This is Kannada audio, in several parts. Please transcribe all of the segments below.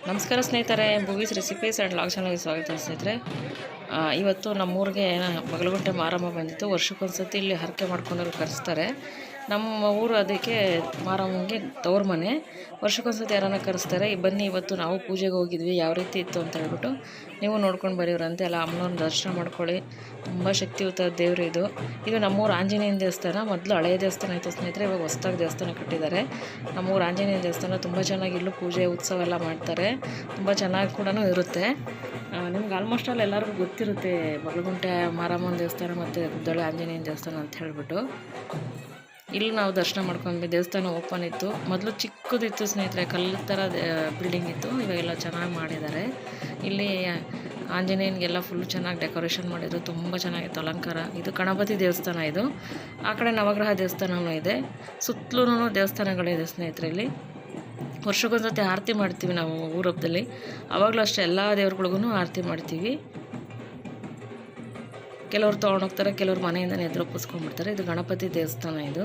ನಮಸ್ಕಾರ ಸ್ನೇಹಿತರೆ, ಭೂವೀಸ್ ರೆಸಿಪೀಸ್ ಆ್ಯಂಡ್ ಲಾಗ್ ಚಾನಲ್ಗೆ ಸ್ವಾಗತ ಸ್ನೇಹಿತರೆ. ಇವತ್ತು ನಮ್ಮೂರಿಗೆ ಬಗಲಗುಂಟೆ ಮಾರಮ್ಮ ಬಂದಿತ್ತು. ವರ್ಷಕ್ಕೊಂದ್ಸತಿ ಇಲ್ಲಿ ಹರಕೆ ಮಾಡ್ಕೊಂಡವ್ರು ಕರೆಸ್ತಾರೆ. ನಮ್ಮ ಊರು ಅದಕ್ಕೆ ಮಾರಮ್ಮಂಗೆ ತವ್ರ ಮನೆ. ವರ್ಷಕ್ಕೊಂದ್ಸತಿ ಯಾರನ್ನ ಕರೆಸ್ತಾರೆ. ಬನ್ನಿ, ಇವತ್ತು ನಾವು ಪೂಜೆಗೆ ಹೋಗಿದ್ವಿ, ಯಾವ ರೀತಿ ಇತ್ತು ಅಂತ ಹೇಳ್ಬಿಟ್ಟು ನೀವು ನೋಡ್ಕೊಂಡು ಬರೀವ್ರಂತೆ. ಎಲ್ಲ ಅಮ್ಮನವ್ರನ್ನ ದರ್ಶನ ಮಾಡ್ಕೊಳ್ಳಿ. ತುಂಬ ಶಕ್ತಿಯುತ ದೇವರು ಇದು. ಇದು ನಮ್ಮೂರು ಆಂಜನೇಯನ ದೇವಸ್ಥಾನ. ಮೊದಲು ಹಳೆಯ ದೇವಸ್ಥಾನ ಇತ್ತು ಸ್ನೇಹಿತರೆ, ಇವಾಗ ಹೊಸದಾಗಿ ದೇವಸ್ಥಾನ ಕಟ್ಟಿದ್ದಾರೆ. ನಮ್ಮೂರು ಆಂಜನೇಯನ ದೇವಸ್ಥಾನ ತುಂಬ ಚೆನ್ನಾಗಿ ಇಲ್ಲೂ ಪೂಜೆ ಉತ್ಸವ ಎಲ್ಲ ಮಾಡ್ತಾರೆ. ತುಂಬ ಚೆನ್ನಾಗಿ ಕೂಡ ಇರುತ್ತೆ. ನಿಮ್ಗೆ ಆಲ್ಮೋಸ್ಟ್ ಆಲ್ ಎಲ್ಲರಿಗೂ ಗೊತ್ತಿರುತ್ತೆ ಬಗಲಗುಂಟೆ ಮಾರಮ್ಮನ ದೇವಸ್ಥಾನ ಮತ್ತು ಗುದ್ದಳ್ಳಿ ಆಂಜನೇಯನ ದೇವಸ್ಥಾನ ಅಂತ ಹೇಳ್ಬಿಟ್ಟು. ಇಲ್ಲಿ ನಾವು ದರ್ಶನ ಮಾಡ್ಕೊಂಡ್ವಿ. ದೇವಸ್ಥಾನ ಓಪನ್ ಇತ್ತು. ಮೊದಲು ಚಿಕ್ಕದಿತ್ತು ಸ್ನೇಹಿತರೆ, ಕಲ್ಲು ಥರ ಬಿಲ್ಡಿಂಗ್ ಇತ್ತು. ಇವಾಗೆಲ್ಲ ಚೆನ್ನಾಗಿ ಮಾಡಿದ್ದಾರೆ. ಇಲ್ಲಿ ಆಂಜನೇಯನಿಗೆಲ್ಲ ಫುಲ್ ಚೆನ್ನಾಗಿ ಡೆಕೋರೇಷನ್ ಮಾಡಿದ್ರು. ತುಂಬ ಚೆನ್ನಾಗಿತ್ತು ಅಲಂಕಾರ. ಇದು ಗಣಪತಿ ದೇವಸ್ಥಾನ. ಇದು ಆ ಕಡೆ ನವಗ್ರಹ ದೇವಸ್ಥಾನವೂ ಇದೆ. ಸುತ್ತಲೂ ದೇವಸ್ಥಾನಗಳಿದೆ ಸ್ನೇಹಿತರೆ. ಇಲ್ಲಿ ವರ್ಷಕ್ಕೊಂದ್ಸತಿ ಆರತಿ ಮಾಡ್ತೀವಿ ನಾವು ಊರಬ್ಬದಲ್ಲಿ. ಆವಾಗಲೂ ಅಷ್ಟೇ ಎಲ್ಲ ದೇವ್ರುಗಳಿಗೂ ಆರತಿ ಮಾಡ್ತೀವಿ. ಕೆಲವ್ರು ತೊಗೊಂಡೋಗ್ತಾರೆ, ಕೆಲವ್ರು ಮನೆಯಿಂದನೇ ಎದುರೊಪ್ಪಿಸ್ಕೊಂಡ್ಬಿಡ್ತಾರೆ. ಇದು ಗಣಪತಿ ದೇವಸ್ಥಾನ. ಇದು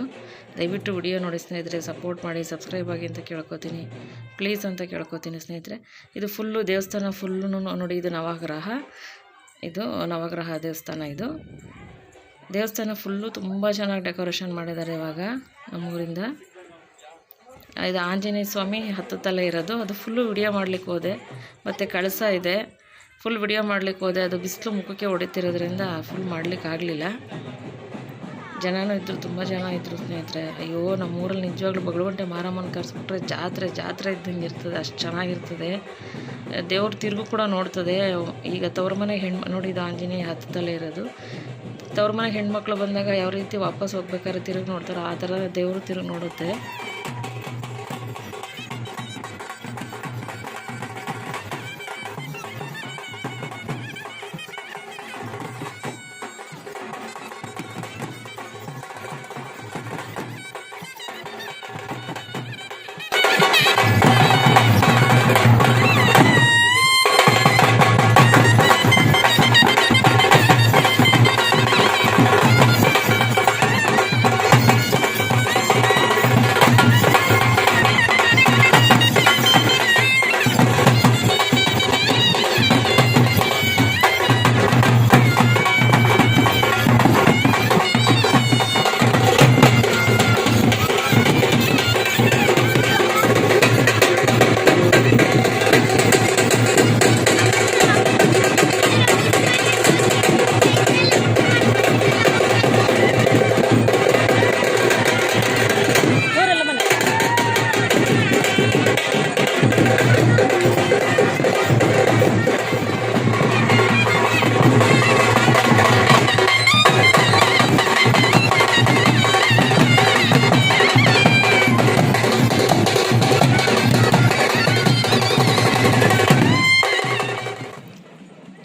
ದಯವಿಟ್ಟು ವಿಡಿಯೋ ನೋಡಿ ಸ್ನೇಹಿತರೆ, ಸಪೋರ್ಟ್ ಮಾಡಿ, ಸಬ್ಸ್ಕ್ರೈಬ್ ಆಗಿ ಅಂತ ಕೇಳ್ಕೊತೀನಿ, ಪ್ಲೀಸ್ ಅಂತ ಕೇಳ್ಕೊತೀನಿ ಸ್ನೇಹಿತರೆ. ಇದು ಫುಲ್ಲು ದೇವಸ್ಥಾನ ಫುಲ್ಲು ನೋಡಿ. ಇದು ನವಗ್ರಹ. ಇದು ನವಗ್ರಹ ದೇವಸ್ಥಾನ. ಇದು ದೇವಸ್ಥಾನ ಫುಲ್ಲು ತುಂಬ ಚೆನ್ನಾಗಿ ಡೆಕೋರೇಷನ್ ಮಾಡಿದ್ದಾರೆ ಇವಾಗ ನಮ್ಮೂರಿಂದ. ಇದು ಆಂಜನೇಯ ಸ್ವಾಮಿ 10 ತಲೆ ಇರೋದು. ಅದು ಫುಲ್ಲು ವಿಡಿಯೋ ಮಾಡ್ಲಿಕ್ಕೆ ಹೋದೆ. ಮತ್ತು ಕಳಸ ಇದೆ. ಫುಲ್ ವಿಡಿಯೋ ಮಾಡ್ಲಿಕ್ಕೆ ಹೋದೆ. ಅದು ಬಿಸಿಲು ಮುಖಕ್ಕೆ ಹೊಡಿತಿರೋದ್ರಿಂದ ಫುಲ್ ಮಾಡ್ಲಿಕ್ಕೆ ಆಗಲಿಲ್ಲ. ಜನನೂ ಇದ್ದರು, ತುಂಬ ಜನ ಇದ್ದರು ಸ್ನೇಹಿತರೆ. ಅಯ್ಯೋ, ನಮ್ಮೂರಲ್ಲಿ ನಿಜವಾಗ್ಲೂ ಬಗಲಗುಂಟೆ ಮಾರಮ್ಮನ ಕರೆಸ್ಬಿಟ್ರೆ ಜಾತ್ರೆ ಇದ್ದಂಗೆ ಇರ್ತದೆ. ಅಷ್ಟು ಚೆನ್ನಾಗಿರ್ತದೆ. ದೇವ್ರ ತಿರುಗು ಕೂಡ ನೋಡ್ತದೆ. ಈಗ ತವ್ರ ಮನೆಗೆ ನೋಡಿ, ಇದು ಆಂಜನೇಯ 10 ತಲೆ ಇರೋದು. ತವ್ರ ಮನೆಗೆ ಹೆಣ್ಮಕ್ಳು ಬಂದಾಗ ಯಾವ ರೀತಿ ವಾಪಸ್ ಹೋಗ್ಬೇಕಾದ್ರೆ ತಿರುಗಿ ನೋಡ್ತಾರೆ, ಆ ಥರ ದೇವರು ತಿರುಗಿ ನೋಡುತ್ತೆ.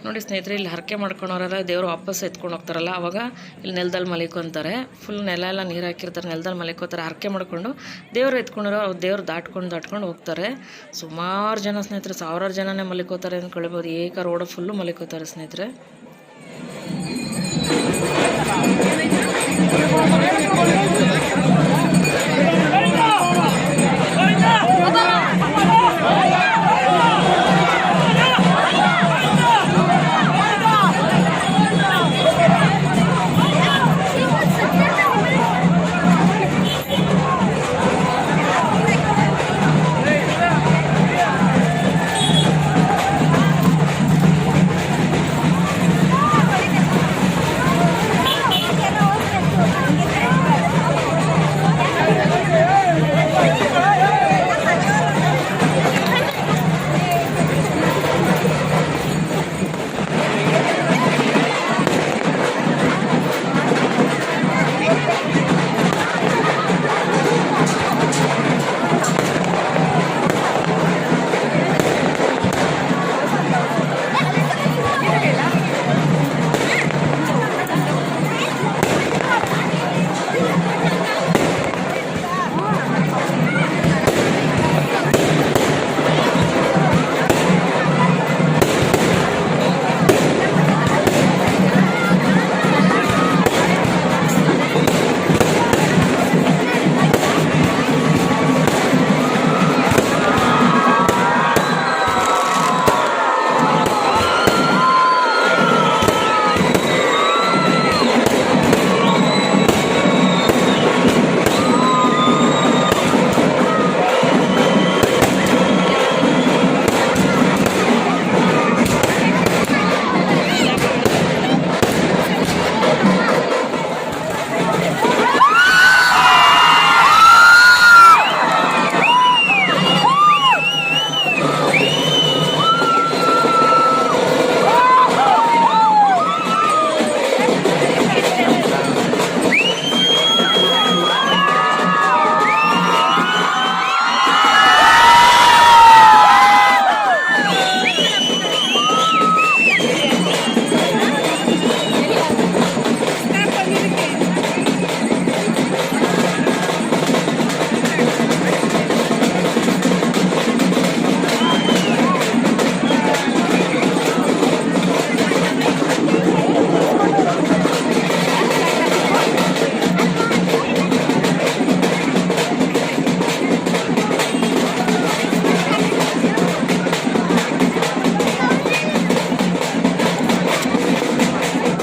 ನೋಡಿ ಸ್ನೇಹಿತರೆ, ಇಲ್ಲಿ ಹರಕೆ ಮಾಡ್ಕೊಳೋರೆಲ್ಲ ದೇವರು ವಾಪಸ್ ಎತ್ಕೊಂಡು ಹೋಗ್ತಾರಲ್ಲ, ಅವಾಗ ಇಲ್ಲಿ ನೆಲದಲ್ಲಿ ಮಲಿಕೊಂತಾರೆ. ಫುಲ್ ನೆಲ ಎಲ್ಲ ನೀರು ಹಾಕಿರ್ತಾರೆ, ನೆಲದಲ್ಲಿ ಮಲಿಕೋತಾರೆ. ಹರಕೆ ಮಾಡಿಕೊಂಡು ದೇವರು ಎತ್ಕೊಂಡಿರೋ ದೇವ್ರು ದಾಟ್ಕೊಂಡು ಹೋಗ್ತಾರೆ. ಸುಮಾರು ಜನ ಸ್ನೇಹಿತರೆ, ಸಾವಿರಾರು ಜನನೇ ಮಲಿಕೋತಾರೆ ಅಂದ್ಕೊಳ್ಬೋದು. ರೋಡ್ ಫುಲ್ಲು ಮಲಿಕೋತಾರೆ ಸ್ನೇಹಿತರೆ.